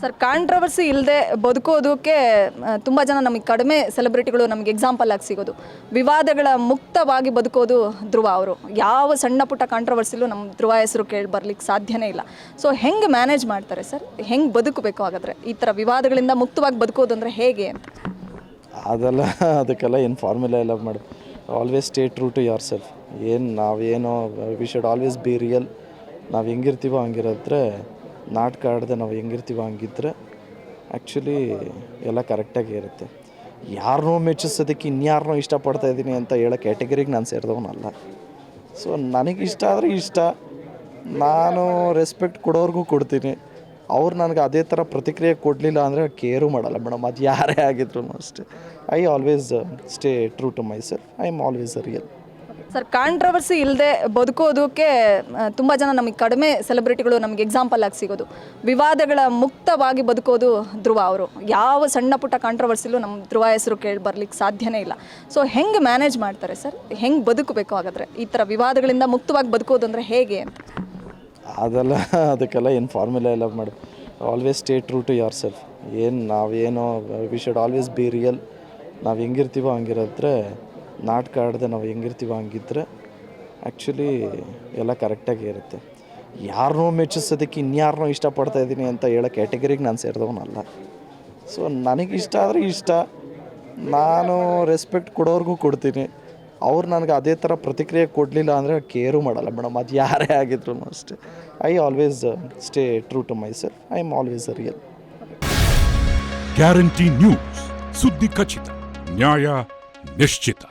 Sir, controversy ಇಲ್ಲದೆ ಬದುಕೋದಕ್ಕೆ ತುಂಬ ಜನ ನಮಗೆ ಕಡಿಮೆ ಸೆಲೆಬ್ರಿಟಿಗಳು ನಮಗೆ ಎಕ್ಸಾಂಪಲ್ ಆಗಿ ಸಿಗೋದು. ವಿವಾದಗಳ ಮುಕ್ತವಾಗಿ ಬದುಕೋದು ಧ್ರುವ ಅವರು. ಯಾವ ಸಣ್ಣ ಪುಟ್ಟ ಕಾಂಟ್ರವರ್ಸಿಲೂ ನಮ್ಮ ಧ್ರುವ ಹೆಸರು ಕೇಳಿ ಬರ್ಲಿಕ್ಕೆ ಸಾಧ್ಯನೇ ಇಲ್ಲ. ಸೊ ಹೆಂಗೆ ಮ್ಯಾನೇಜ್ ಮಾಡ್ತಾರೆ ಸರ್? ಹೆಂಗೆ ಬದುಕಬೇಕು ಹಾಗಾದರೆ? ಈ ಥರ ವಿವಾದಗಳಿಂದ ಮುಕ್ತವಾಗಿ ಬದುಕೋದು ಅಂದರೆ ಹೇಗೆ ಅಂತ? ಅದಕ್ಕೆಲ್ಲ ಏನು ಫಾರ್ಮುಲಾ ಎಲ್ಲ ಮಾಡಿ always stay true to yourself. ನಾವೇನೋ we should always be real. ನಾವು ಹೆಂಗಿರ್ತೀವೋ ಹಂಗಿರಿದ್ರೆ, ನಾಟಕ ಆಡದೆ ನಾವು ಹೆಂಗಿರ್ತೀವೋ ಹಂಗಿದ್ರೆ ಆ್ಯಕ್ಚುಲಿ ಎಲ್ಲ ಕರೆಕ್ಟಾಗಿ ಇರುತ್ತೆ. ಯಾರನ್ನೋ ಮೆಚ್ಚಿಸೋದಕ್ಕೆ ಇನ್ಯಾರನ್ನೋ ಇಷ್ಟಪಡ್ತಾ ಇದ್ದೀನಿ ಅಂತ ಹೇಳೋ ಕ್ಯಾಟಗರಿಗೆ ನಾನು ಸೇರಿದವನಲ್ಲ. ಸೊ ನನಗೆ ಇಷ್ಟ ಆದರೆ ಇಷ್ಟ, ನಾನು ರೆಸ್ಪೆಕ್ಟ್ ಕೊಡೋರ್ಗೂ ಕೊಡ್ತೀನಿ. ಅವ್ರು ನನಗೆ ಅದೇ ಥರ ಪ್ರತಿಕ್ರಿಯೆ ಕೊಡಲಿಲ್ಲ ಅಂದರೆ ಕೇರು ಮಾಡಲ್ಲ ಮೇಡಮ್, ಅದು ಯಾರೇ ಆಗಿದ್ರು ಅಷ್ಟೇ. I always stay true to myself. I am always real. Sir, controversy ಇಲ್ಲದೆ ಬದುಕೋದಕ್ಕೆ ತುಂಬ ಜನ ನಮಗೆ ಕಡಿಮೆ ಸೆಲೆಬ್ರಿಟಿಗಳು ನಮಗೆ ಎಕ್ಸಾಂಪಲ್ ಆಗಿ ಸಿಗೋದು. ವಿವಾದಗಳ ಮುಕ್ತವಾಗಿ ಬದುಕೋದು ಧ್ರುವ ಅವರು. ಯಾವ ಸಣ್ಣ ಪುಟ್ಟ ಕಾಂಟ್ರವರ್ಸಿಲೂ ನಮ್ಮ ಧ್ರುವ ಹೆಸರು ಕೇಳಿ ಬರ್ಲಿಕ್ಕೆ ಸಾಧ್ಯನೇ ಇಲ್ಲ. ಸೊ ಹೆಂಗೆ ಮ್ಯಾನೇಜ್ ಮಾಡ್ತಾರೆ ಸರ್? ಹೆಂಗೆ ಬದುಕಬೇಕು ಹಾಗಾದರೆ? ಈ ಥರ ವಿವಾದಗಳಿಂದ ಮುಕ್ತವಾಗಿ ಬದುಕೋದು ಅಂದರೆ ಹೇಗೆ ಅಂತ? ಅದಕ್ಕೆಲ್ಲ ಏನು ಫಾರ್ಮುಲಾ ಎಲ್ಲ ಮಾಡಿ always stay true to yourself. ನಾವೇನೋ we should always be real. ನಾವು ಹೆಂಗಿರ್ತೀವೋ ಹಂಗಿರಿದ್ರೆ, ನಾಟಕ ಆಡದೆ ನಾವು ಹೆಂಗಿರ್ತೀವೋ ಹಂಗಿದ್ರೆ ಆ್ಯಕ್ಚುಲಿ ಎಲ್ಲ ಕರೆಕ್ಟಾಗಿ ಇರುತ್ತೆ. ಯಾರನ್ನೋ ಮೆಚ್ಚಿಸೋದಕ್ಕೆ ಇನ್ಯಾರನ್ನೋ ಇಷ್ಟಪಡ್ತಾ ಇದ್ದೀನಿ ಅಂತ ಹೇಳೋ ಕ್ಯಾಟಗರಿಗೆ ನಾನು ಸೇರಿದವನಲ್ಲ. ಸೊ ನನಗೆ ಇಷ್ಟ ಆದರೆ ಇಷ್ಟ, ನಾನು ರೆಸ್ಪೆಕ್ಟ್ ಕೊಡೋರ್ಗೂ ಕೊಡ್ತೀನಿ. ಅವ್ರು ನನಗೆ ಅದೇ ಥರ ಪ್ರತಿಕ್ರಿಯೆ ಕೊಡಲಿಲ್ಲ ಅಂದರೆ ಕೇರು ಮಾಡಲ್ಲ ಮೇಡಮ್, ಅದು ಯಾರೇ ಆಗಿದ್ರು ಅಷ್ಟೇ. I always stay true to myself. I am always real. Guarantee news, ಸುದ್ದಿ ಖಚಿತ, ನ್ಯಾಯ ನಿಶ್ಚಿತ.